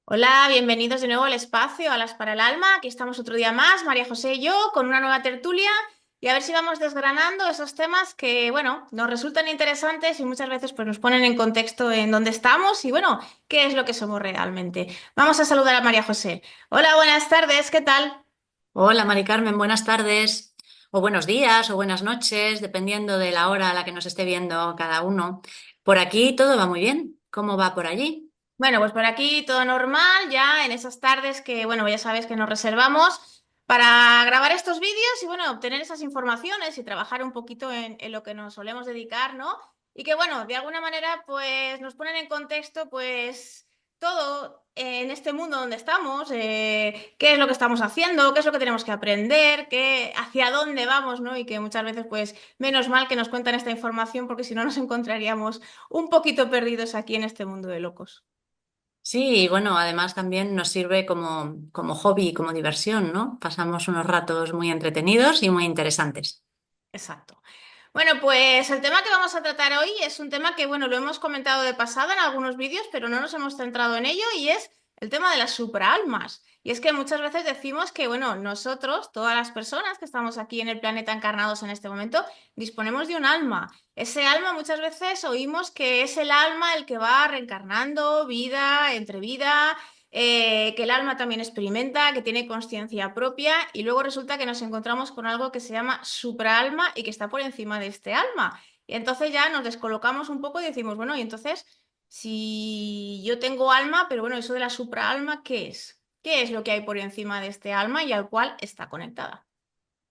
Hola, bienvenidos de nuevo al espacio, Alas para el Alma. Aquí estamos otro día más, María José y yo, con una nueva tertulia y a ver si vamos desgranando esos temas que, bueno, nos resultan interesantes y muchas veces pues, nos ponen en contexto en dónde estamos y, bueno, qué es lo que somos realmente. Vamos a saludar a María José. Hola, buenas tardes, ¿qué tal? Hola, Mari Carmen, buenas tardes, o buenos días, o buenas noches, dependiendo de la hora a la que nos esté viendo cada uno. Por aquí todo va muy bien. ¿Cómo va por allí? Bueno, pues por aquí todo normal, ya en esas tardes que, bueno, ya sabes que nos reservamos para grabar estos vídeos y, bueno, obtener esas informaciones y trabajar un poquito en lo que nos solemos dedicar, ¿no? Y que, bueno, de alguna manera, pues nos ponen en contexto, pues, todo en este mundo donde estamos, qué es lo que estamos haciendo, qué es lo que tenemos que aprender, qué, hacia dónde vamos, ¿no? Y que muchas veces, pues, menos mal que nos cuentan esta información porque si no nos encontraríamos un poquito perdidos aquí en este mundo de locos. Sí, y bueno, además también nos sirve como hobby, como diversión, ¿no? Pasamos unos ratos muy entretenidos y muy interesantes. Exacto. Bueno, pues el tema que vamos a tratar hoy es un tema que, bueno, lo hemos comentado de pasada en algunos vídeos, pero no nos hemos centrado en ello y es el tema de las supraalmas. Y es que muchas veces decimos que, bueno, nosotros, todas las personas que estamos aquí en el planeta encarnados en este momento, disponemos de un alma. Ese alma muchas veces oímos que es el alma el que va reencarnando vida entre vida, que el alma también experimenta, que tiene conciencia propia y luego resulta que nos encontramos con algo que se llama supraalma y que está por encima de este alma. Y entonces ya nos descolocamos un poco y decimos, bueno, y entonces, si yo tengo alma, pero bueno, eso de la supraalma, ¿qué es? ¿Qué es lo que hay por encima de este alma y al cual está conectada?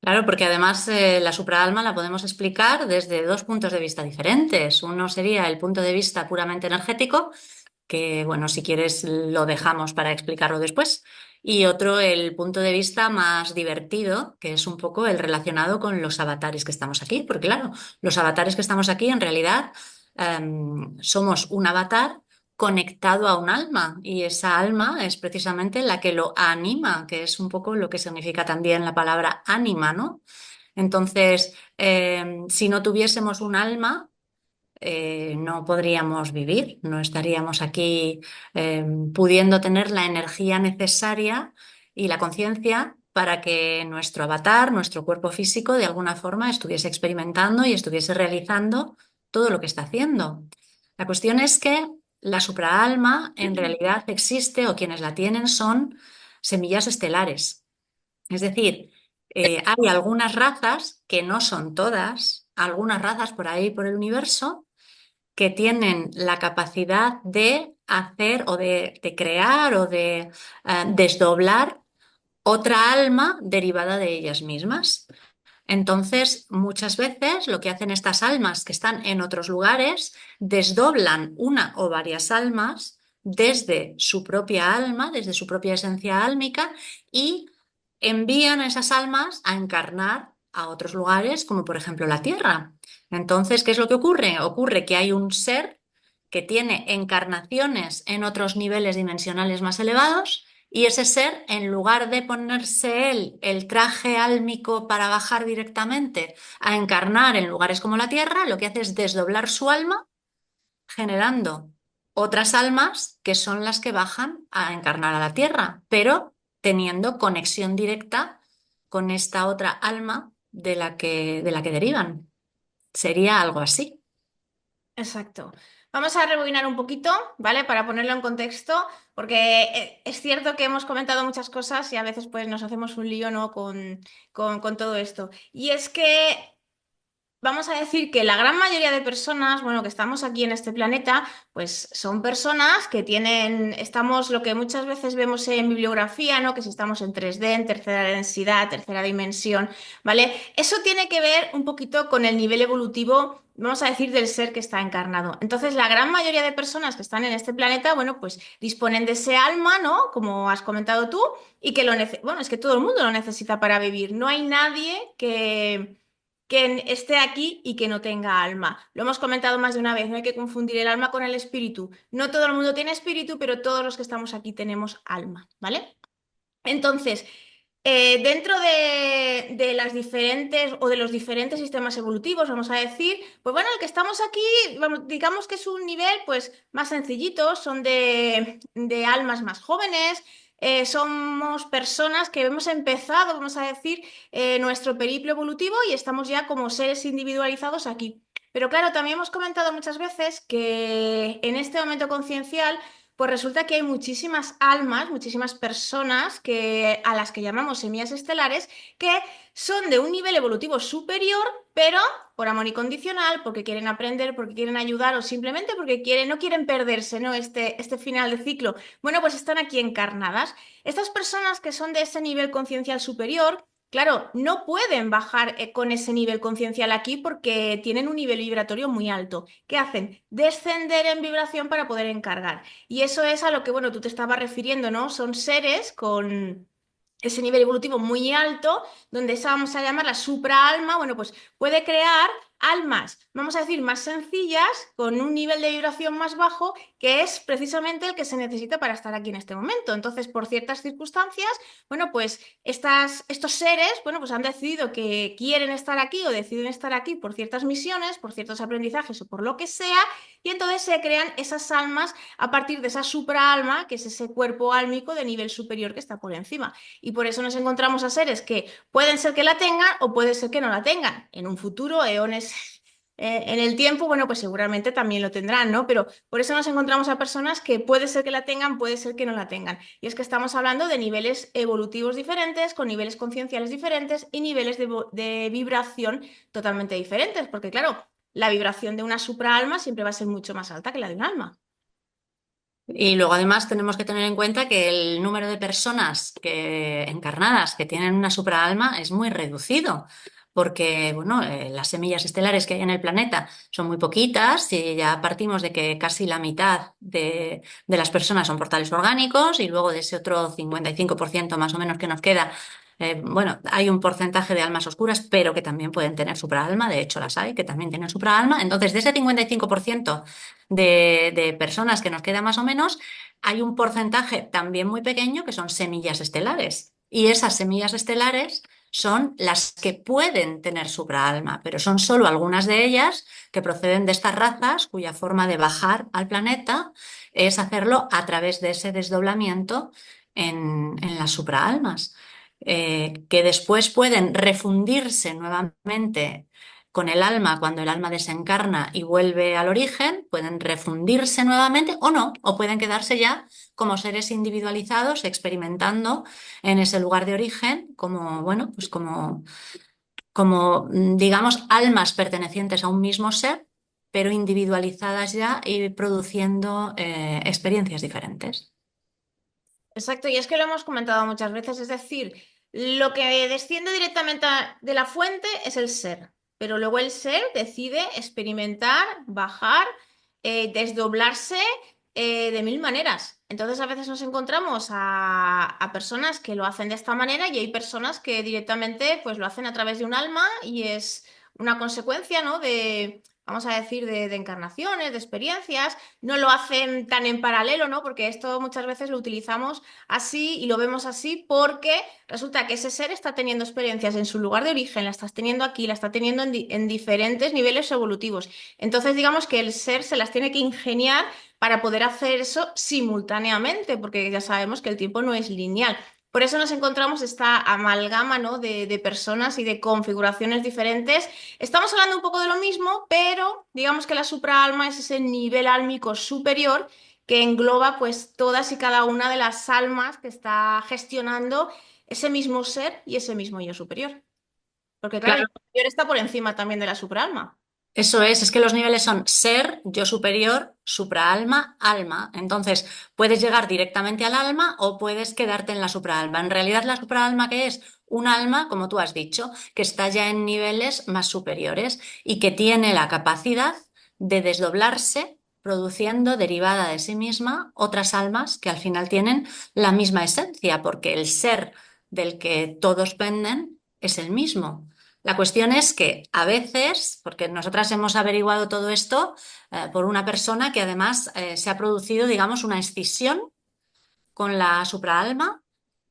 Claro, porque además la supraalma la podemos explicar desde dos puntos de vista diferentes. Uno sería el punto de vista puramente energético, que bueno, si quieres lo dejamos para explicarlo después. Y otro, el punto de vista más divertido, que es un poco el relacionado con los avatares que estamos aquí, porque claro, los avatares que estamos aquí en realidad somos un avatar conectado a un alma y esa alma es precisamente la que lo anima, que es un poco lo que significa también la palabra ánima, ¿no? Entonces, si no tuviésemos un alma, no podríamos vivir, no estaríamos aquí pudiendo tener la energía necesaria y la conciencia para que nuestro avatar, nuestro cuerpo físico, de alguna forma estuviese experimentando y estuviese realizando todo lo que está haciendo. La cuestión es que la supraalma en realidad existe o quienes la tienen son semillas estelares. Es decir, hay algunas razas que no son todas, algunas razas por ahí por el universo que tienen la capacidad de hacer o de crear o de desdoblar otra alma derivada de ellas mismas. Entonces, muchas veces lo que hacen estas almas que están en otros lugares, desdoblan una o varias almas desde su propia alma, desde su propia esencia álmica y envían a esas almas a encarnar a otros lugares, como por ejemplo la Tierra. Entonces, ¿qué es lo que ocurre? Ocurre que hay un ser que tiene encarnaciones en otros niveles dimensionales más elevados y ese ser, en lugar de ponerse él el traje álmico para bajar directamente a encarnar en lugares como la Tierra, lo que hace es desdoblar su alma, generando otras almas que son las que bajan a encarnar a la Tierra, pero teniendo conexión directa con esta otra alma de la que derivan. Sería algo así. Exacto. Vamos a rebobinar un poquito, ¿vale? Para ponerlo en contexto, porque es cierto que hemos comentado muchas cosas y a veces pues nos hacemos un lío, ¿no? Con todo esto. Y es que vamos a decir que la gran mayoría de personas, bueno, que estamos aquí en este planeta, pues son personas que tienen, estamos lo que muchas veces vemos en bibliografía, ¿no? Que si estamos en 3D, en tercera densidad, tercera dimensión, ¿vale? Eso tiene que ver un poquito con el nivel evolutivo, vamos a decir, del ser que está encarnado. Entonces, la gran mayoría de personas que están en este planeta, bueno, pues disponen de ese alma, ¿no? Como has comentado tú, y que bueno, es que todo el mundo lo necesita para vivir. No hay nadie que esté aquí y que no tenga alma. Lo hemos comentado más de una vez, no hay que confundir el alma con el espíritu. No todo el mundo tiene espíritu, pero todos los que estamos aquí tenemos alma, ¿vale? Entonces, Dentro de las diferentes o de los diferentes sistemas evolutivos, vamos a decir, pues bueno, el que estamos aquí, vamos, digamos que es un nivel pues más sencillito, son de almas más jóvenes, somos personas que hemos empezado, vamos a decir, nuestro periplo evolutivo y estamos ya como seres individualizados aquí. Pero claro, también hemos comentado muchas veces que en este momento conciencial pues resulta que hay muchísimas almas, muchísimas personas a las que llamamos semillas estelares, que son de un nivel evolutivo superior, pero por amor incondicional, porque quieren aprender, porque quieren ayudar o simplemente porque no quieren perderse, ¿no? Este final de ciclo. Bueno, pues están aquí encarnadas. Estas personas que son de ese nivel conciencial superior, claro, no pueden bajar con ese nivel conciencial aquí porque tienen un nivel vibratorio muy alto. ¿Qué hacen? Descender en vibración para poder encargar. Y eso es a lo que, bueno, tú te estabas refiriendo, ¿no? Son seres con ese nivel evolutivo muy alto, donde esa vamos a llamar la supraalma, bueno, pues puede crear almas, vamos a decir, más sencillas, con un nivel de vibración más bajo, que es precisamente el que se necesita para estar aquí en este momento. Entonces, por ciertas circunstancias, bueno, pues estos seres, bueno, pues han decidido que quieren estar aquí o deciden estar aquí por ciertas misiones, por ciertos aprendizajes o por lo que sea, y entonces se crean esas almas a partir de esa supraalma, que es ese cuerpo álmico de nivel superior que está por encima. Y por eso nos encontramos a seres que pueden ser que la tengan o puede ser que no la tengan. En un futuro, eones en el tiempo, bueno, pues seguramente también lo tendrán, ¿no? Pero por eso nos encontramos a personas que puede ser que la tengan, puede ser que no la tengan. Y es que estamos hablando de niveles evolutivos diferentes, con niveles concienciales diferentes y niveles de vibración totalmente diferentes, porque claro, la vibración de una supraalma siempre va a ser mucho más alta que la de un alma. Y luego además tenemos que tener en cuenta que el número de personas encarnadas que tienen una supraalma es muy reducido, porque bueno, las semillas estelares que hay en el planeta son muy poquitas y ya partimos de que casi la mitad de las personas son portales orgánicos y luego de ese otro 55% más o menos que nos queda. Bueno, hay un porcentaje de almas oscuras, pero que también pueden tener supraalma, de hecho las hay, que también tienen supraalma. Entonces, de ese 55% de personas que nos queda más o menos, hay un porcentaje también muy pequeño que son semillas estelares. Y esas semillas estelares son las que pueden tener supraalma, pero son solo algunas de ellas que proceden de estas razas cuya forma de bajar al planeta es hacerlo a través de ese desdoblamiento en las supraalmas, que después pueden refundirse nuevamente con el alma cuando el alma desencarna y vuelve al origen, pueden refundirse nuevamente o no, o pueden quedarse ya como seres individualizados experimentando en ese lugar de origen como, bueno, pues como digamos, almas pertenecientes a un mismo ser, pero individualizadas ya y produciendo experiencias diferentes. Exacto, y es que lo hemos comentado muchas veces, es decir, lo que desciende directamente de la fuente es el ser, pero luego el ser decide experimentar, bajar, desdoblarse de mil maneras. Entonces a veces nos encontramos a personas que lo hacen de esta manera y hay personas que directamente pues lo hacen a través de un alma y es una consecuencia, ¿no? Vamos a decir, de encarnaciones, de experiencias. No lo hacen tan en paralelo, ¿no? Porque esto muchas veces lo utilizamos así y lo vemos así porque resulta que ese ser está teniendo experiencias en su lugar de origen, la estás teniendo aquí, la está teniendo en diferentes niveles evolutivos. Entonces, digamos que el ser se las tiene que ingeniar para poder hacer eso simultáneamente, porque ya sabemos que el tiempo no es lineal. Por eso nos encontramos esta amalgama, ¿no? de personas y de configuraciones diferentes. Estamos hablando un poco de lo mismo, pero digamos que la supraalma es ese nivel álmico superior que engloba pues todas y cada una de las almas que está gestionando ese mismo ser y ese mismo yo superior. Porque claro, el yo superior está por encima también de la supraalma. Eso es que los niveles son ser, yo superior, supraalma, alma. Entonces, puedes llegar directamente al alma o puedes quedarte en la supraalma. En realidad, la supraalma, ¿qué es? Un alma, como tú has dicho, que está ya en niveles más superiores y que tiene la capacidad de desdoblarse, produciendo derivada de sí misma otras almas que al final tienen la misma esencia, porque el ser del que todos penden es el mismo. La cuestión es que a veces, porque nosotras hemos averiguado todo esto por una persona que además se ha producido, digamos, una escisión con la supraalma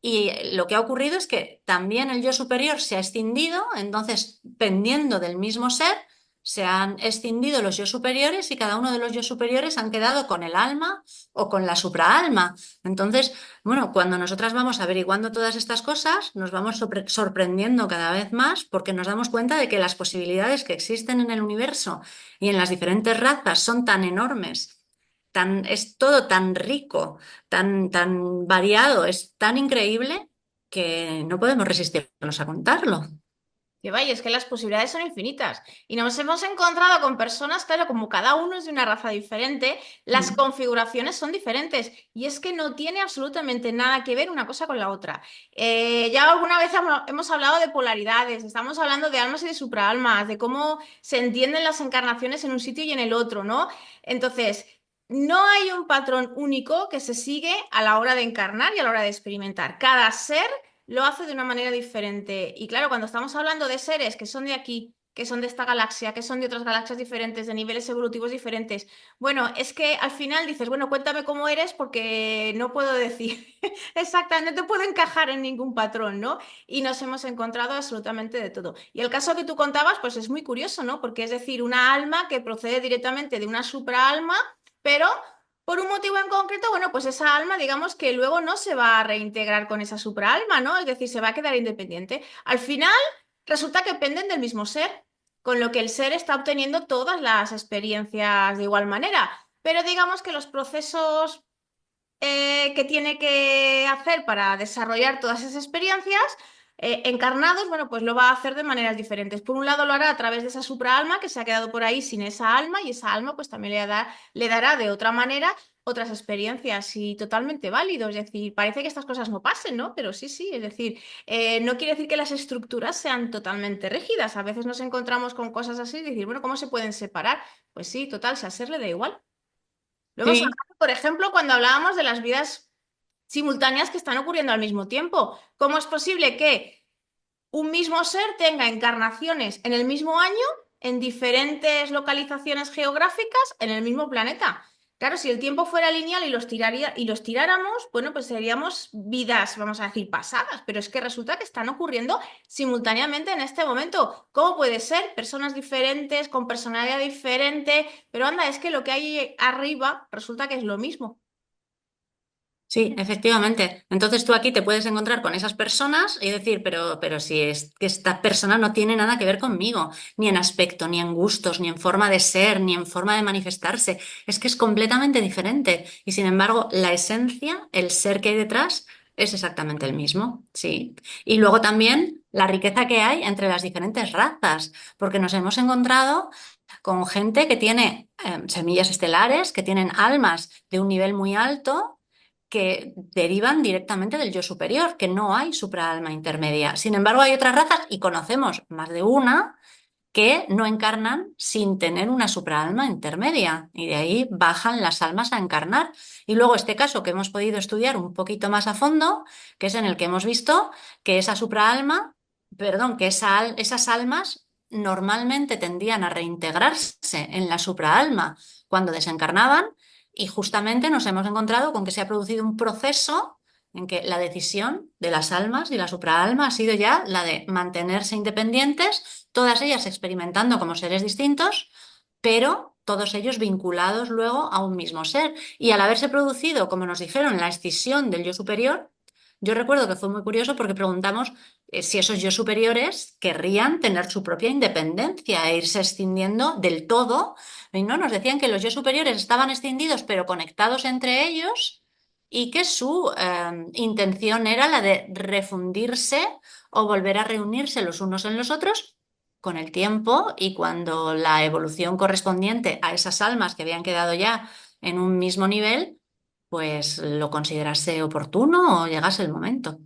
Y lo que ha ocurrido es que también el yo superior se ha escindido, entonces, pendiendo del mismo ser, se han escindido los yo superiores y cada uno de los yo superiores han quedado con el alma o con la supraalma. Entonces, bueno, cuando nosotras vamos averiguando todas estas cosas, nos vamos sorprendiendo cada vez más porque nos damos cuenta de que las posibilidades que existen en el universo y en las diferentes razas son tan enormes, es todo tan rico, tan variado, es tan increíble que no podemos resistirnos a contarlo. Que vaya, es que las posibilidades son infinitas. Y nos hemos encontrado con personas, claro, como cada uno es de una raza diferente, las Mm. configuraciones son diferentes. Y es que no tiene absolutamente nada que ver una cosa con la otra. Ya alguna vez hemos hablado de polaridades, estamos hablando de almas y de supraalmas, de cómo se entienden las encarnaciones en un sitio y en el otro, ¿no? Entonces, no hay un patrón único que se sigue a la hora de encarnar y a la hora de experimentar. Cada ser lo hace de una manera diferente. Y claro, cuando estamos hablando de seres que son de aquí, que son de esta galaxia, que son de otras galaxias diferentes, de niveles evolutivos diferentes, bueno, es que al final dices, bueno, cuéntame cómo eres porque no puedo decir exactamente, no te puedo encajar en ningún patrón, ¿no? Y nos hemos encontrado absolutamente de todo. Y el caso que tú contabas, pues es muy curioso, ¿no? Porque es decir, una alma que procede directamente de una supraalma, pero por un motivo en concreto, bueno, pues esa alma, digamos que luego no se va a reintegrar con esa supraalma, ¿no? Es decir, se va a quedar independiente. Al final, resulta que dependen del mismo ser, con lo que el ser está obteniendo todas las experiencias de igual manera. Pero digamos que los procesos que tiene que hacer para desarrollar todas esas experiencias encarnados, bueno, pues lo va a hacer de maneras diferentes. Por un lado lo hará a través de esa supraalma que se ha quedado por ahí sin esa alma y esa alma pues también le dará de otra manera otras experiencias y totalmente válido. Es decir, parece que estas cosas no pasen, ¿no? Pero sí, sí, es decir, no quiere decir que las estructuras sean totalmente rígidas. A veces nos encontramos con cosas así y decir, bueno, ¿cómo se pueden separar? Pues sí, total, si a ser le da igual. Lo hemos Sí, hablado, por ejemplo, cuando hablábamos de las vidas simultáneas que están ocurriendo al mismo tiempo. ¿Cómo es posible que un mismo ser tenga encarnaciones en el mismo año, en diferentes localizaciones geográficas, en el mismo planeta? Claro, si el tiempo fuera lineal y los tiráramos, bueno, pues seríamos vidas, vamos a decir, pasadas, pero es que resulta que están ocurriendo simultáneamente en este momento. ¿Cómo puede ser? Personas diferentes, con personalidad diferente, pero anda, es que lo que hay arriba resulta que es lo mismo. sí, efectivamente. Entonces tú aquí te puedes encontrar con esas personas y decir, pero si es que esta persona no tiene nada que ver conmigo, ni en aspecto, ni en gustos, ni en forma de ser, ni en forma de manifestarse. Es que es completamente diferente. Y sin embargo, la esencia, el ser que hay detrás, es exactamente el mismo. Sí. Y luego también la riqueza que hay entre las diferentes razas, porque nos hemos encontrado con gente que tiene semillas estelares, que tienen almas de un nivel muy alto que derivan directamente del yo superior, que no hay supraalma intermedia. Sin embargo, hay otras razas, y conocemos más de una, que no encarnan sin tener una supraalma intermedia, y de ahí bajan las almas a encarnar. Y luego este caso que hemos podido estudiar un poquito más a fondo, que es en el que hemos visto que esa supraalma, perdón, que esas almas normalmente tendían a reintegrarse en la supraalma cuando desencarnaban, y justamente nos hemos encontrado con que se ha producido un proceso en que la decisión de las almas y la supraalma ha sido ya la de mantenerse independientes, todas ellas experimentando como seres distintos, pero todos ellos vinculados luego a un mismo ser. Y al haberse producido, como nos dijeron, la escisión del yo superior, yo recuerdo que fue muy curioso porque preguntamos si esos yo superiores querrían tener su propia independencia e irse escindiendo del todo. Y no, nos decían que los yo superiores estaban escindidos pero conectados entre ellos y que su intención era la de refundirse o volver a reunirse los unos en los otros con el tiempo, y cuando la evolución correspondiente a esas almas que habían quedado ya en un mismo nivel, pues lo considerase oportuno o llegase el momento.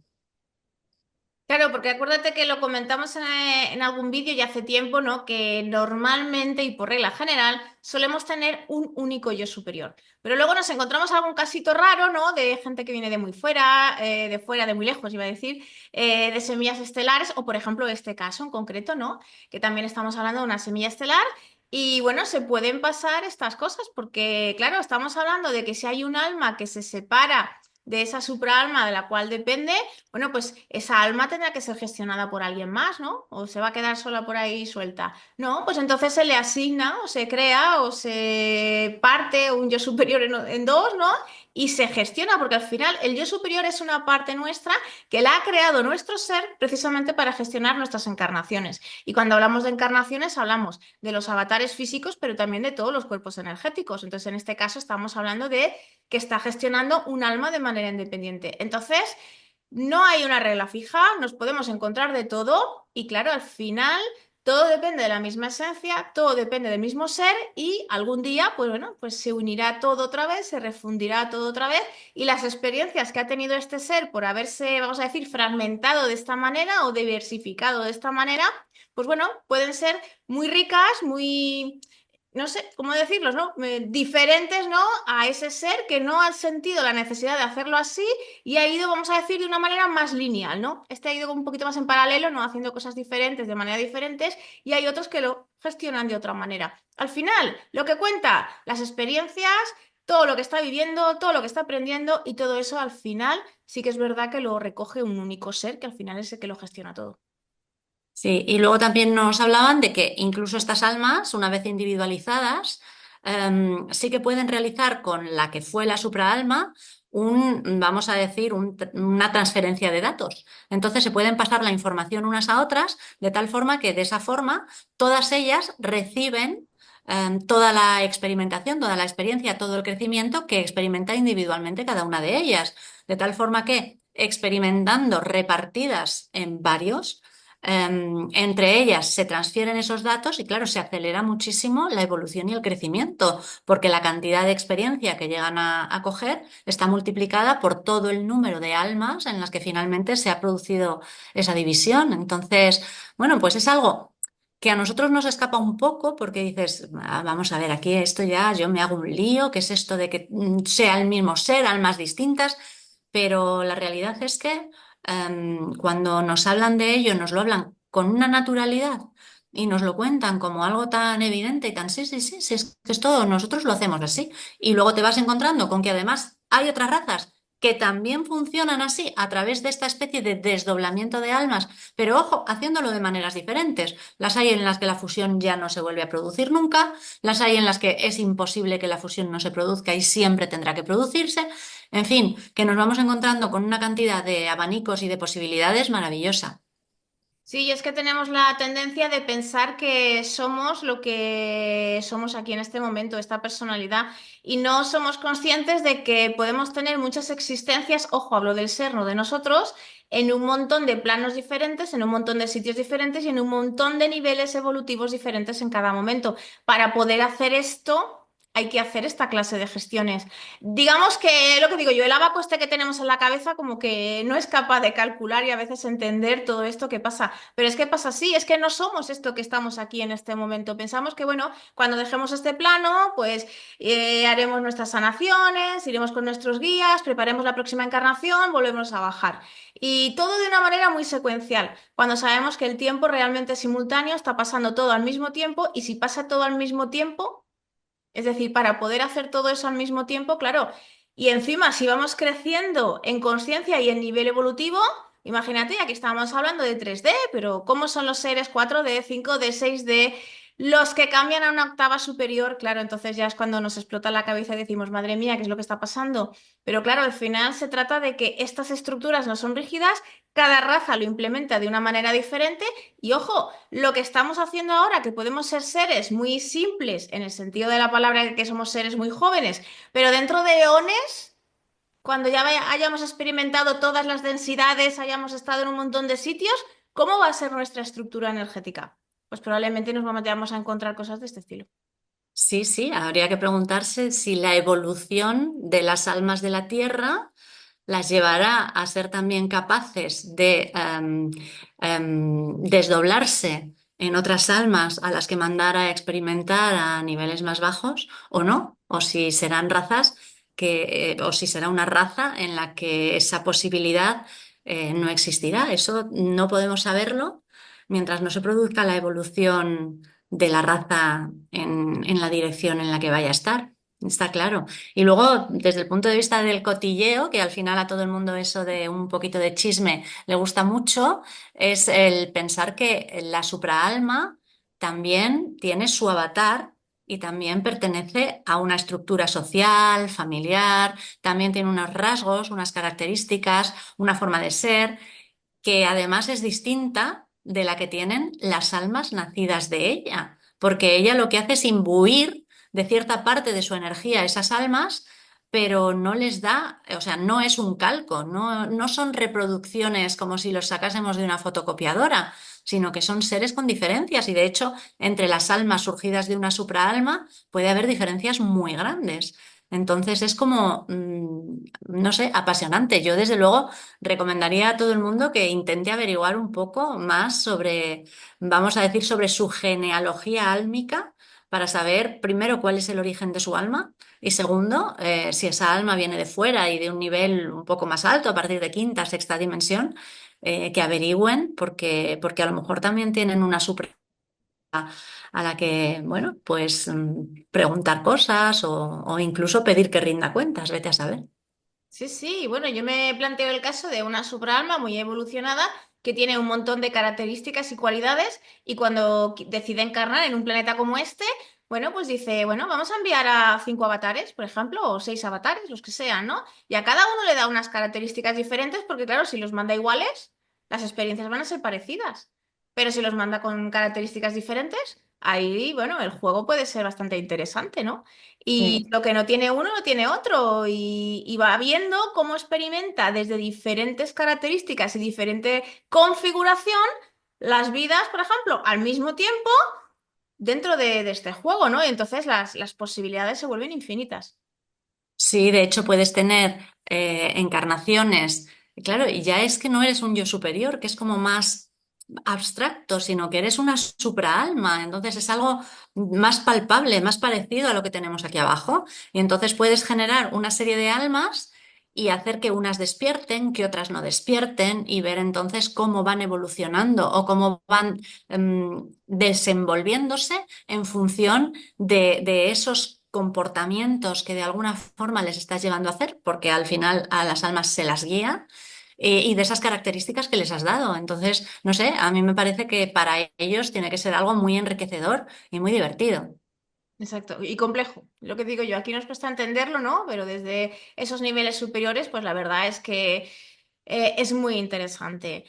Claro, porque acuérdate que lo comentamos en algún vídeo ya hace tiempo, ¿no? Que normalmente y por regla general solemos tener un único yo superior. Pero luego nos encontramos algún casito raro, ¿no? De gente que viene de fuera, de muy lejos, iba a decir, de semillas estelares, o por ejemplo este caso en concreto, ¿no? Que también estamos hablando de una semilla estelar. Y bueno, se pueden pasar estas cosas porque, claro, estamos hablando de que si hay un alma que se separa de esa supraalma de la cual depende, bueno, pues esa alma tendrá que ser gestionada por alguien más, ¿no? O se va a quedar sola por ahí suelta. No, pues entonces se le asigna o se crea o se parte un yo superior en dos, ¿no? Y se gestiona, porque al final el yo superior es una parte nuestra que la ha creado nuestro ser precisamente para gestionar nuestras encarnaciones. Y cuando hablamos de encarnaciones, hablamos de los avatares físicos, pero también de todos los cuerpos energéticos. Entonces, en este caso, estamos hablando de que está gestionando un alma de manera independiente. Entonces, no hay una regla fija, nos podemos encontrar de todo y claro, al final todo depende de la misma esencia, todo depende del mismo ser y algún día, pues bueno, pues se unirá todo otra vez, se refundirá todo otra vez y las experiencias que ha tenido este ser por haberse, vamos a decir, fragmentado de esta manera o diversificado de esta manera, pues bueno, pueden ser muy ricas, muy no sé cómo decirlos, ¿no? Diferentes, ¿no? A ese ser que no ha sentido la necesidad de hacerlo así y ha ido, vamos a decir, de una manera más lineal, ¿no? Este ha ido un poquito más en paralelo, ¿no? Haciendo cosas diferentes de manera diferentes y hay otros que lo gestionan de otra manera. Al final, lo que cuenta, las experiencias, todo lo que está viviendo, todo lo que está aprendiendo y todo eso al final sí que es verdad que lo recoge un único ser que al final es el que lo gestiona todo. Sí, y luego también nos hablaban de que incluso estas almas, una vez individualizadas, sí que pueden realizar con la que fue la supraalma vamos a decir, una transferencia de datos. Entonces se pueden pasar la información unas a otras de tal forma que de esa forma todas ellas reciben toda la experimentación, toda la experiencia, todo el crecimiento que experimenta individualmente cada una de ellas. De tal forma que experimentando repartidas en varios, entre ellas se transfieren esos datos y claro, se acelera muchísimo la evolución y el crecimiento, porque la cantidad de experiencia que llegan a coger está multiplicada por todo el número de almas en las que finalmente se ha producido esa división. Entonces, bueno, pues es algo que a nosotros nos escapa un poco porque dices, "Ah, vamos a ver, aquí esto ya yo me hago un lío, ¿qué es esto de que sea el mismo ser, almas distintas?" Pero la realidad es que cuando nos hablan de ello, nos lo hablan con una naturalidad y nos lo cuentan como algo tan evidente y tan sí, sí, sí, sí, es que es todo, nosotros lo hacemos así. Y luego te vas encontrando con que además hay otras razas que también funcionan así a través de esta especie de desdoblamiento de almas, pero ojo, haciéndolo de maneras diferentes. Las hay en las que la fusión ya no se vuelve a producir nunca, las hay en las que es imposible que la fusión no se produzca y siempre tendrá que producirse. En fin, que nos vamos encontrando con una cantidad de abanicos y de posibilidades maravillosa. Sí, y es que tenemos la tendencia de pensar que somos lo que somos aquí en este momento, esta personalidad, y no somos conscientes de que podemos tener muchas existencias, ojo, hablo del ser, no de nosotros, en un montón de planos diferentes, en un montón de sitios diferentes y en un montón de niveles evolutivos diferentes en cada momento. Para poder hacer esto, hay que hacer esta clase de gestiones. Digamos que lo que digo yo, el abaco este que tenemos en la cabeza como que no es capaz de calcular y a veces entender todo esto que pasa. Pero es que pasa así, es que no somos esto que estamos aquí en este momento. Pensamos que, bueno, cuando dejemos este plano, pues haremos nuestras sanaciones, iremos con nuestros guías, preparemos la próxima encarnación, volvemos a bajar. Y todo de una manera muy secuencial, cuando sabemos que el tiempo realmente es simultáneo, está pasando todo al mismo tiempo y si pasa todo al mismo tiempo, es decir, para poder hacer todo eso al mismo tiempo, claro. Y encima, si vamos creciendo en conciencia y en nivel evolutivo, imagínate, aquí estábamos hablando de 3D, pero ¿cómo son los seres 4D, 5D, 6D? Los que cambian a una octava superior, claro, entonces ya es cuando nos explota la cabeza y decimos, madre mía, ¿qué es lo que está pasando? Pero claro, al final se trata de que estas estructuras no son rígidas, cada raza lo implementa de una manera diferente y ojo, lo que estamos haciendo ahora, que podemos ser seres muy simples en el sentido de la palabra que somos seres muy jóvenes, pero dentro de eones, cuando ya hayamos experimentado todas las densidades, hayamos estado en un montón de sitios, ¿cómo va a ser nuestra estructura energética? Pues probablemente nos vamos a encontrar cosas de este estilo. Sí, sí, habría que preguntarse si la evolución de las almas de la Tierra las llevará a ser también capaces de desdoblarse en otras almas a las que mandar a experimentar a niveles más bajos o no, o si serán razas o si será una raza en la que esa posibilidad no existirá. Eso no podemos saberlo mientras no se produzca la evolución de la raza en la dirección en la que vaya a estar. Está claro. Y luego, desde el punto de vista del cotilleo, que al final a todo el mundo eso de un poquito de chisme le gusta mucho, es el pensar que la supraalma también tiene su avatar y también pertenece a una estructura social, familiar, también tiene unos rasgos, unas características, una forma de ser que además es distinta de la que tienen las almas nacidas de ella, porque ella lo que hace es imbuir de cierta parte de su energía a esas almas, pero no les da, o sea, no es un calco, no son reproducciones como si los sacásemos de una fotocopiadora, sino que son seres con diferencias y de hecho entre las almas surgidas de una supraalma puede haber diferencias muy grandes. Entonces es como, no sé, apasionante. Yo desde luego recomendaría a todo el mundo que intente averiguar un poco más sobre, vamos a decir, sobre su genealogía álmica para saber primero cuál es el origen de su alma y segundo, si esa alma viene de fuera y de un nivel un poco más alto, a partir de quinta, sexta dimensión, que averigüen porque a lo mejor también tienen una supra a la que, bueno, pues preguntar cosas o incluso pedir que rinda cuentas, vete a saber. Sí, sí, bueno, yo me planteo el caso de una supraalma muy evolucionada que tiene un montón de características y cualidades y cuando decide encarnar en un planeta como este, bueno, pues dice, bueno, vamos a enviar a 5 avatares, por ejemplo, o 6 avatares, los que sean, ¿no? Y a cada uno le da unas características diferentes porque, claro, si los manda iguales, las experiencias van a ser parecidas. Pero si los manda con características diferentes, ahí, bueno, el juego puede ser bastante interesante, ¿no? Y Sí. lo que no tiene uno, lo tiene otro. Y va viendo cómo experimenta desde diferentes características y diferente configuración las vidas, por ejemplo, al mismo tiempo dentro de este juego, ¿no? Y entonces las posibilidades se vuelven infinitas. Sí, de hecho puedes tener encarnaciones, claro, y ya es que no eres un yo superior, que es como más abstracto, sino que eres una supraalma, entonces es algo más palpable, más parecido a lo que tenemos aquí abajo, y entonces puedes generar una serie de almas y hacer que unas despierten, que otras no despierten, y ver entonces cómo van evolucionando o cómo van desenvolviéndose en función de esos comportamientos que de alguna forma les estás llevando a hacer, porque al final a las almas se las guía, y de esas características que les has dado. Entonces, no sé, a mí me parece que para ellos tiene que ser algo muy enriquecedor y muy divertido. Exacto, y complejo. Lo que digo yo, aquí nos cuesta entenderlo, ¿no? Pero desde esos niveles superiores, pues la verdad es que es muy interesante.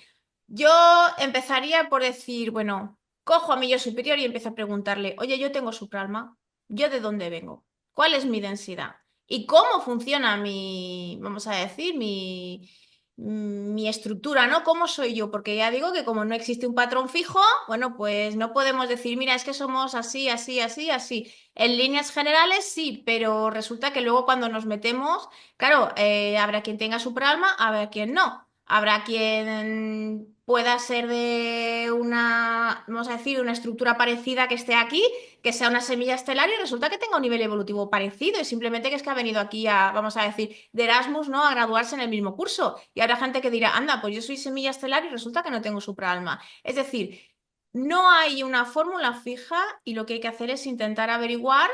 Yo empezaría por decir, bueno, cojo a mi yo superior y empiezo a preguntarle, oye, yo tengo supralma, ¿yo de dónde vengo? ¿Cuál es mi densidad? ¿Y cómo funciona mi, vamos a decir, mi estructura, ¿no? ¿Cómo soy yo? Porque ya digo que como no existe un patrón fijo, bueno, pues no podemos decir, mira, es que somos así, así, así, así. En líneas generales sí, pero resulta que luego cuando nos metemos, claro, habrá quien tenga supralma, habrá quien no. Habrá quien pueda ser de una, vamos a decir, una estructura parecida que esté aquí, que sea una semilla estelar y resulta que tenga un nivel evolutivo parecido y simplemente que es que ha venido aquí a, vamos a decir, de Erasmus, ¿no? A graduarse en el mismo curso. Y habrá gente que dirá, anda, pues yo soy semilla estelar y resulta que no tengo supraalma. Es decir, no hay una fórmula fija y lo que hay que hacer es intentar averiguar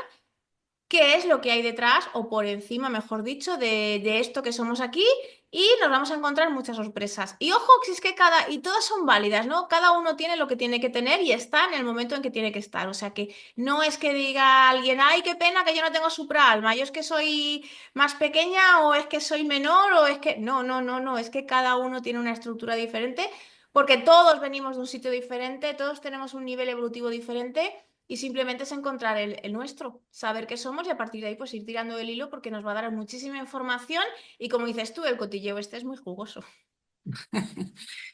qué es lo que hay detrás o por encima, mejor dicho, de esto que somos aquí y nos vamos a encontrar muchas sorpresas. Y ojo, que si es que cada, y todas son válidas, ¿no? Cada uno tiene lo que tiene que tener y está en el momento en que tiene que estar. O sea que no es que diga alguien, ay, qué pena que yo no tengo supraalma, yo es que soy más pequeña o es que soy menor o es que... No, no, no, no, es que cada uno tiene una estructura diferente porque todos venimos de un sitio diferente, todos tenemos un nivel evolutivo diferente. Y simplemente es encontrar el nuestro, saber qué somos y a partir de ahí pues ir tirando del hilo porque nos va a dar muchísima información y como dices tú, el cotilleo este es muy jugoso.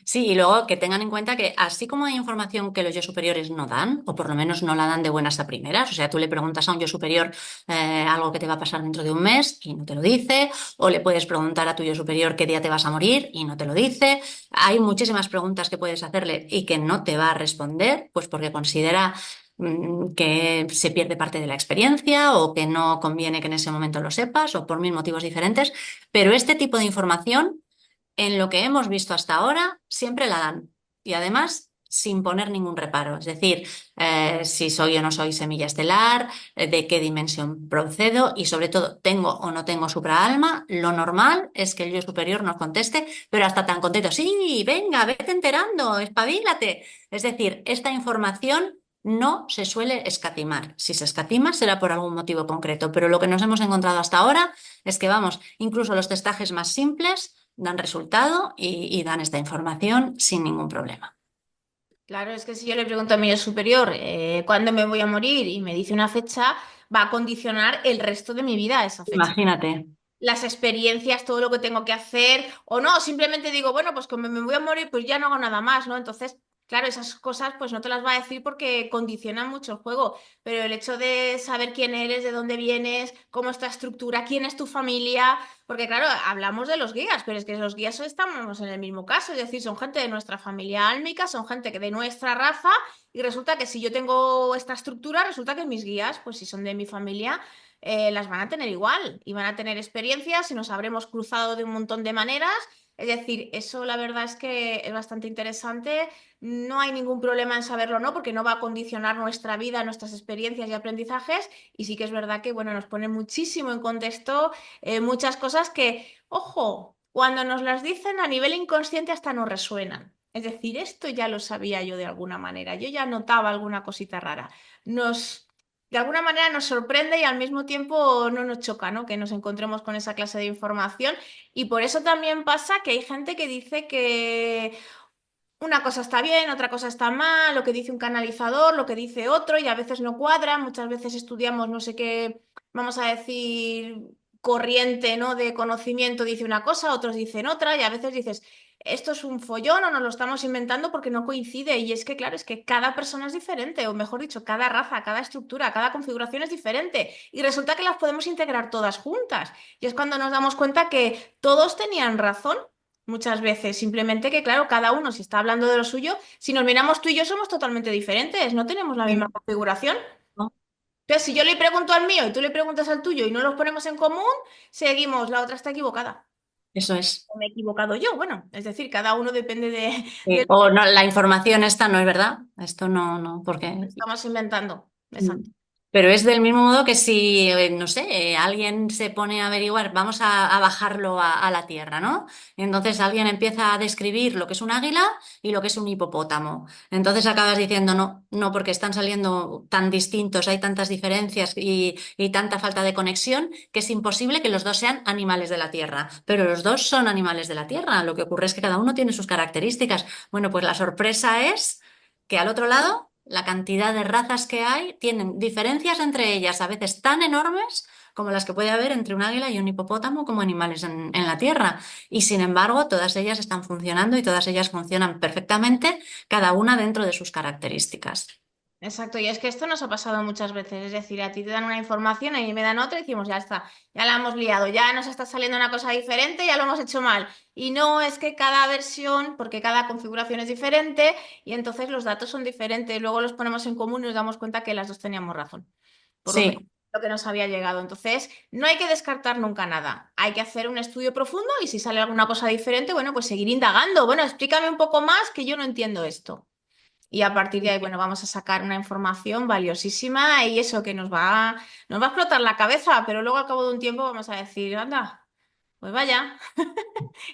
Sí, y luego que tengan en cuenta que así como hay información que los yo superiores no dan, o por lo menos no la dan de buenas a primeras, o sea, tú le preguntas a un yo superior algo que te va a pasar dentro de un mes y no te lo dice, o le puedes preguntar a tu yo superior qué día te vas a morir y no te lo dice. Hay muchísimas preguntas que puedes hacerle y que no te va a responder, pues porque considera que se pierde parte de la experiencia o que no conviene que en ese momento lo sepas o por mil motivos diferentes, pero este tipo de información en lo que hemos visto hasta ahora, siempre la dan. Y además, sin poner ningún reparo. Es decir, si soy o no soy semilla estelar, de qué dimensión procedo y sobre todo, tengo o no tengo supraalma. Lo normal es que el yo superior nos conteste, pero hasta tan contento, sí, venga, vete enterando, espabilate. Es decir, esta información no se suele escatimar. Si se escatima será por algún motivo concreto, pero lo que nos hemos encontrado hasta ahora es que, vamos, incluso los testajes más simples dan resultado y dan esta información sin ningún problema. Claro, es que si yo le pregunto a mi yo superior cuándo me voy a morir y me dice una fecha, va a condicionar el resto de mi vida a esa fecha. Imagínate. Las experiencias, todo lo que tengo que hacer, o no, simplemente digo, bueno, pues como me voy a morir, pues ya no hago nada más, ¿no? Entonces, claro, esas cosas pues no te las va a decir porque condicionan mucho el juego, pero el hecho de saber quién eres, de dónde vienes, cómo es tu estructura, quién es tu familia, porque claro, hablamos de los guías, pero es que los guías estamos en el mismo caso, es decir, son gente de nuestra familia álmica, son gente que de nuestra raza, y resulta que si yo tengo esta estructura, resulta que mis guías, pues si son de mi familia, las van a tener igual y van a tener experiencias y nos habremos cruzado de un montón de maneras. Es decir, eso la verdad es que es bastante interesante. No hay ningún problema en saberlo, ¿no? Porque no va a condicionar nuestra vida, nuestras experiencias y aprendizajes. Y sí que es verdad que, bueno, nos pone muchísimo en contexto muchas cosas que, ojo, cuando nos las dicen a nivel inconsciente hasta nos resuenan. Es decir, esto ya lo sabía yo de alguna manera. Yo ya notaba alguna cosita rara. Nos de alguna manera nos sorprende y al mismo tiempo no nos choca, ¿no? Que nos encontremos con esa clase de información. Y por eso también pasa que hay gente que dice que una cosa está bien, otra cosa está mal, lo que dice un canalizador, lo que dice otro, y a veces no cuadra. Muchas veces estudiamos no sé qué, vamos a decir, corriente, ¿no? De conocimiento dice una cosa, otros dicen otra, y a veces dices, esto es un follón o nos lo estamos inventando porque no coincide. Y es que, claro, es que cada persona es diferente, o mejor dicho, cada raza, cada estructura, cada configuración es diferente. Y resulta que las podemos integrar todas juntas. Y es cuando nos damos cuenta que todos tenían razón. Muchas veces, simplemente que, claro, cada uno si está hablando de lo suyo, si nos miramos tú y yo somos totalmente diferentes, no tenemos la misma Sí. configuración. ¿No? Entonces, si yo le pregunto al mío y tú le preguntas al tuyo y no los ponemos en común, seguimos, la otra está equivocada. Eso es. O me he equivocado yo, bueno, es decir, cada uno depende de lo O no, la información esta no es verdad. Esto no, no, que porque estamos inventando. mm. Exacto. Pero es del mismo modo que si, no sé, alguien se pone a averiguar, vamos a bajarlo a la tierra, ¿no? Entonces alguien empieza a describir lo que es un águila y lo que es un hipopótamo. Entonces acabas diciendo, no, no, porque están saliendo tan distintos, hay tantas diferencias y tanta falta de conexión que es imposible que los dos sean animales de la tierra. Pero los dos son animales de la tierra. Lo que ocurre es que cada uno tiene sus características. Bueno, pues la sorpresa es que al otro lado, la cantidad de razas que hay tienen diferencias entre ellas, a veces tan enormes como las que puede haber entre un águila y un hipopótamo como animales en la Tierra. Y sin embargo, todas ellas están funcionando y todas ellas funcionan perfectamente, cada una dentro de sus características. Exacto, y es que esto nos ha pasado muchas veces, es decir, a ti te dan una información, a mí me dan otra y decimos, ya está, ya la hemos liado, ya nos está saliendo una cosa diferente, ya lo hemos hecho mal. Y no es que cada versión, porque cada configuración es diferente y entonces los datos son diferentes, luego los ponemos en común y nos damos cuenta que las dos teníamos razón, por lo menos Sí, lo que nos había llegado. Entonces, no hay que descartar nunca nada, hay que hacer un estudio profundo y si sale alguna cosa diferente, bueno, pues seguir indagando. Bueno, explícame un poco más que yo no entiendo esto. Y a partir de ahí, bueno, vamos a sacar una información valiosísima y eso que nos va a explotar la cabeza, pero luego al cabo de un tiempo vamos a decir, anda, pues vaya.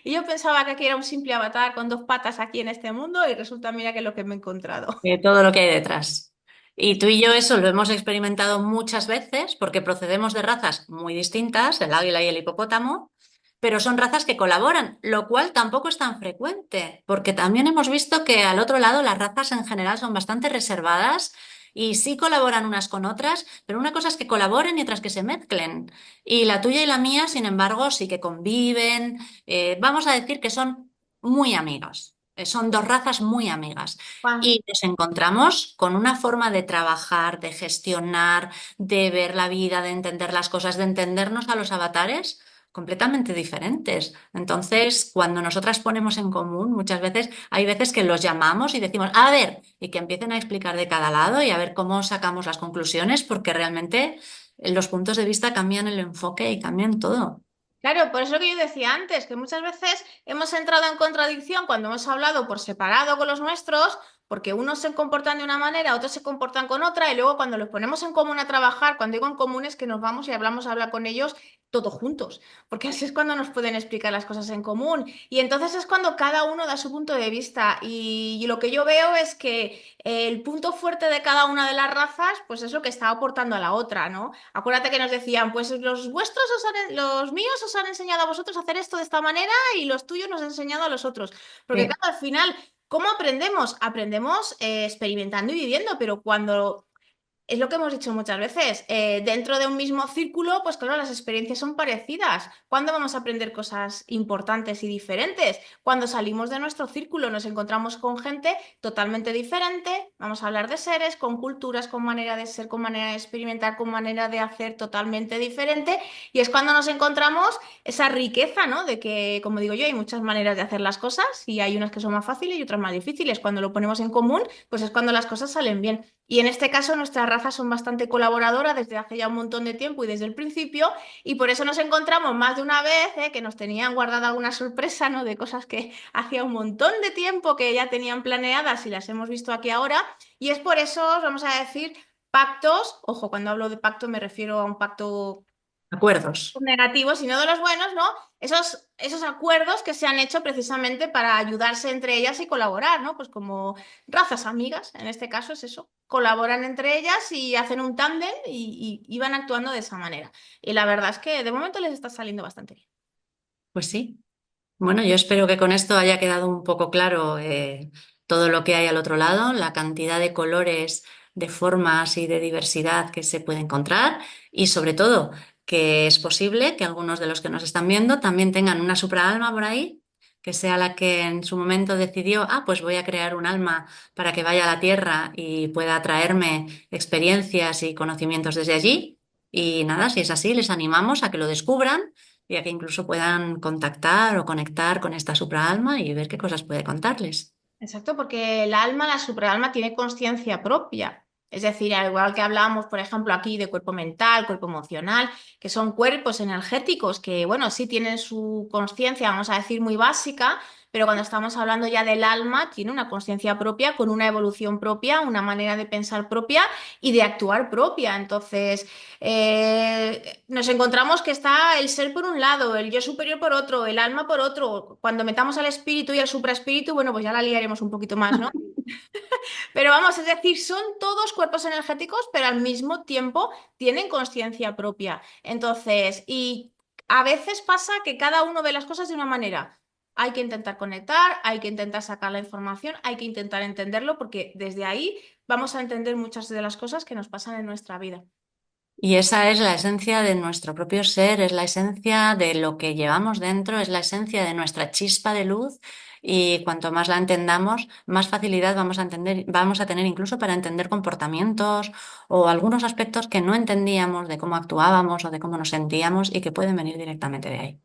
Y yo pensaba que aquí era un simple avatar con dos patas aquí en este mundo y resulta, mira que es lo que me he encontrado. todo lo que hay detrás. Y tú y yo eso lo hemos experimentado muchas veces porque procedemos de razas muy distintas, el águila y el hipopótamo, pero son razas que colaboran, lo cual tampoco es tan frecuente, porque también hemos visto que al otro lado las razas en general son bastante reservadas y sí colaboran unas con otras, pero una cosa es que colaboren y otras que se mezclen. Y la tuya y la mía, sin embargo, sí que conviven. Vamos a decir que son muy amigas. Son dos razas muy amigas. Juan. Y nos encontramos con una forma de trabajar, de gestionar, de ver la vida, de entender las cosas, de entendernos a los avatares completamente diferentes. Entonces, cuando nosotras ponemos en común, muchas veces hay veces que los llamamos y decimos, a ver, y que empiecen a explicar de cada lado y a ver cómo sacamos las conclusiones, porque realmente los puntos de vista cambian el enfoque y cambian todo. Claro, por eso que yo decía antes, que muchas veces hemos entrado en contradicción cuando hemos hablado por separado con los nuestros, porque unos se comportan de una manera, otros se comportan con otra, y luego cuando los ponemos en común a trabajar, cuando digo en común es que nos vamos y hablamos a hablar con ellos todos juntos, porque así es cuando nos pueden explicar las cosas en común. Y entonces es cuando cada uno da su punto de vista. Y lo que yo veo es que el punto fuerte de cada una de las razas, pues es lo que está aportando a la otra, ¿no? Acuérdate que nos decían, pues los vuestros los míos os han enseñado a vosotros a hacer esto de esta manera y los tuyos nos han enseñado a los otros. Porque Sí. claro, al final, ¿cómo aprendemos? Aprendemos experimentando y viviendo, pero cuando es lo que hemos dicho muchas veces. Dentro de un mismo círculo, pues claro, las experiencias son parecidas. ¿Cuándo vamos a aprender cosas importantes y diferentes? Cuando salimos de nuestro círculo, nos encontramos con gente totalmente diferente. Vamos a hablar de seres, con culturas, con manera de ser, con manera de experimentar, con manera de hacer totalmente diferente. Y es cuando nos encontramos esa riqueza, ¿no? De que, como digo yo, hay muchas maneras de hacer las cosas y hay unas que son más fáciles y otras más difíciles. Cuando lo ponemos en común, pues es cuando las cosas salen bien. Y en este caso nuestras razas son bastante colaboradoras desde hace ya un montón de tiempo y desde el principio, y por eso nos encontramos más de una vez que nos tenían guardada alguna sorpresa, ¿no? De cosas que hacía un montón de tiempo que ya tenían planeadas y las hemos visto aquí ahora. Y es por eso, vamos a decir, pactos, ojo, cuando hablo de pacto me refiero a un pacto Acuerdos. negativos, sino de los buenos, ¿no? Esos acuerdos que se han hecho precisamente para ayudarse entre ellas y colaborar, ¿no? Pues como razas amigas, en este caso es eso. Colaboran entre ellas y hacen un tándem y van actuando de esa manera. Y la verdad es que de momento les está saliendo bastante bien. Pues sí. Bueno, yo espero que con esto haya quedado un poco claro todo lo que hay al otro lado, la cantidad de colores, de formas y de diversidad que se puede encontrar y sobre todo que es posible que algunos de los que nos están viendo también tengan una supraalma por ahí, que sea la que en su momento decidió, pues voy a crear un alma para que vaya a la Tierra y pueda traerme experiencias y conocimientos desde allí. Y nada, si es así, les animamos a que lo descubran y a que incluso puedan contactar o conectar con esta supraalma y ver qué cosas puede contarles. Exacto, porque el alma, la supraalma, tiene conciencia propia. Es decir, al igual que hablábamos, por ejemplo, aquí de cuerpo mental, cuerpo emocional, que son cuerpos energéticos que, bueno, sí tienen su conciencia, vamos a decir, muy básica, pero cuando estamos hablando ya del alma, tiene una conciencia propia, con una evolución propia, una manera de pensar propia y de actuar propia. Entonces, nos encontramos que está el ser por un lado, el yo superior por otro, el alma por otro. Cuando metamos al espíritu y al supraespíritu, bueno, pues ya la liaremos un poquito más, ¿no? Pero vamos, es decir, son todos cuerpos energéticos, pero al mismo tiempo tienen conciencia propia. Entonces, y a veces pasa que cada uno ve las cosas de una manera. Hay que intentar conectar, hay que intentar sacar la información, hay que intentar entenderlo, porque desde ahí vamos a entender muchas de las cosas que nos pasan en nuestra vida. Y esa es la esencia de nuestro propio ser, es la esencia de lo que llevamos dentro, es la esencia de nuestra chispa de luz y cuanto más la entendamos, más facilidad vamos a entender, vamos a tener incluso para entender comportamientos o algunos aspectos que no entendíamos de cómo actuábamos o de cómo nos sentíamos y que pueden venir directamente de ahí.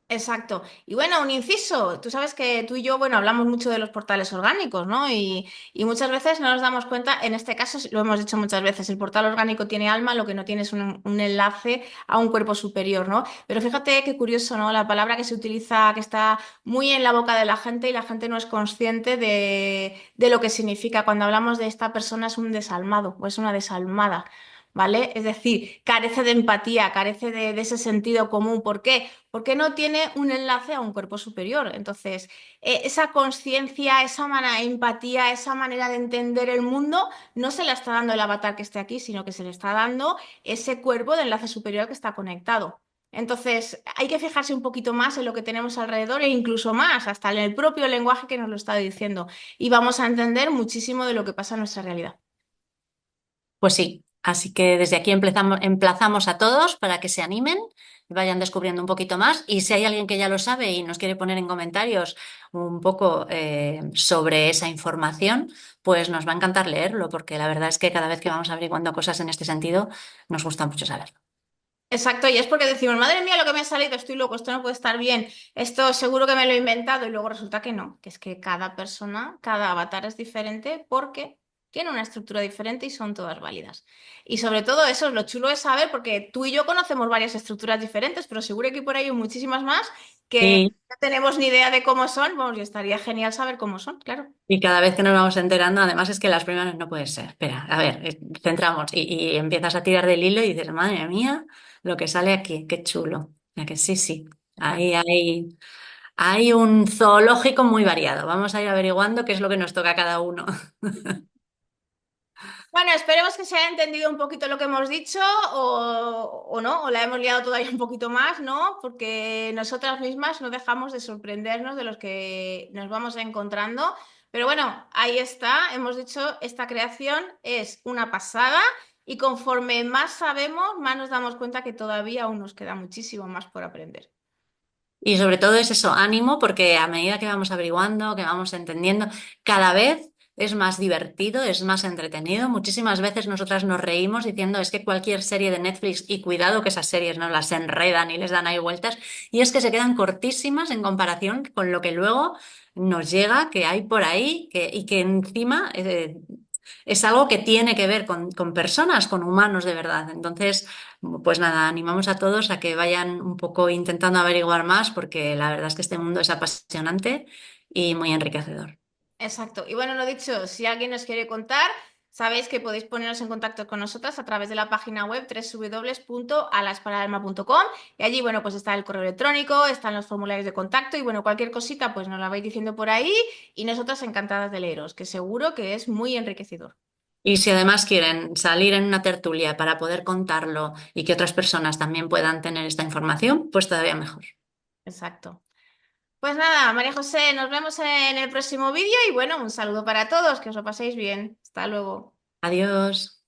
Exacto. Y bueno, un inciso. Tú sabes que tú y yo, bueno, hablamos mucho de los portales orgánicos, ¿no? Y muchas veces no nos damos cuenta, en este caso lo hemos dicho muchas veces, el portal orgánico tiene alma, lo que no tiene es un enlace a un cuerpo superior, ¿no? Pero fíjate qué curioso, ¿no? La palabra que se utiliza, que está muy en la boca de la gente y la gente no es consciente de lo que significa. Cuando hablamos de esta persona es un desalmado o es una desalmada. ¿Vale? Es decir, carece de empatía, carece de ese sentido común. ¿Por qué? Porque no tiene un enlace a un cuerpo superior. Entonces, esa conciencia, empatía, esa manera de entender el mundo, no se la está dando el avatar que esté aquí, sino que se le está dando ese cuerpo de enlace superior que está conectado. Entonces, hay que fijarse un poquito más en lo que tenemos alrededor e incluso más, hasta en el propio lenguaje que nos lo está diciendo. Y vamos a entender muchísimo de lo que pasa en nuestra realidad. Pues sí, así que desde aquí emplazamos a todos para que se animen y vayan descubriendo un poquito más. Y si hay alguien que ya lo sabe y nos quiere poner en comentarios un poco sobre esa información, pues nos va a encantar leerlo, porque la verdad es que cada vez que vamos averiguando cosas en este sentido, nos gusta mucho saberlo. Exacto, y es porque decimos, madre mía, lo que me ha salido, estoy loco, esto no puede estar bien, esto seguro que me lo he inventado y luego resulta que no, que es que cada persona, cada avatar es diferente porque tienen una estructura diferente y son todas válidas. Y sobre todo eso es lo chulo de saber, porque tú y yo conocemos varias estructuras diferentes, pero seguro que por ahí hay muchísimas más que Sí. no tenemos ni idea de cómo son. Vamos, y estaría genial saber cómo son, claro. Y cada vez que nos vamos enterando, además es que las primeras no puede ser. Espera, a ver, centramos y empiezas a tirar del hilo y dices, madre mía, lo que sale aquí, qué chulo. O sea que sí, sí, ahí hay un zoológico muy variado. Vamos a ir averiguando qué es lo que nos toca a cada uno. Bueno, esperemos que se haya entendido un poquito lo que hemos dicho o no, o la hemos liado todavía un poquito más, ¿no? Porque nosotras mismas no dejamos de sorprendernos de los que nos vamos encontrando. Pero bueno, ahí está, hemos dicho, esta creación es una pasada y conforme más sabemos, más nos damos cuenta que todavía aún nos queda muchísimo más por aprender. Y sobre todo es eso, ánimo, porque a medida que vamos averiguando, que vamos entendiendo, cada vez es más divertido, es más entretenido. Muchísimas veces nosotras nos reímos diciendo es que cualquier serie de Netflix, y cuidado que esas series no las enredan y les dan ahí vueltas, y es que se quedan cortísimas en comparación con lo que luego nos llega, que hay por ahí, y que encima es algo que tiene que ver con personas, con humanos de verdad. Entonces, pues nada, animamos a todos a que vayan un poco intentando averiguar más, porque la verdad es que este mundo es apasionante y muy enriquecedor. Exacto. Y bueno, lo dicho, si alguien nos quiere contar, sabéis que podéis poneros en contacto con nosotras a través de la página web www.alasparadelma.com y allí, bueno, pues está el correo electrónico, están los formularios de contacto y bueno, cualquier cosita, pues nos la vais diciendo por ahí y nosotras encantadas de leeros, que seguro que es muy enriquecedor. Y si además quieren salir en una tertulia para poder contarlo y que otras personas también puedan tener esta información, pues todavía mejor. Exacto. Pues nada, María José, nos vemos en el próximo vídeo y bueno, un saludo para todos, que os lo paséis bien. Hasta luego. Adiós.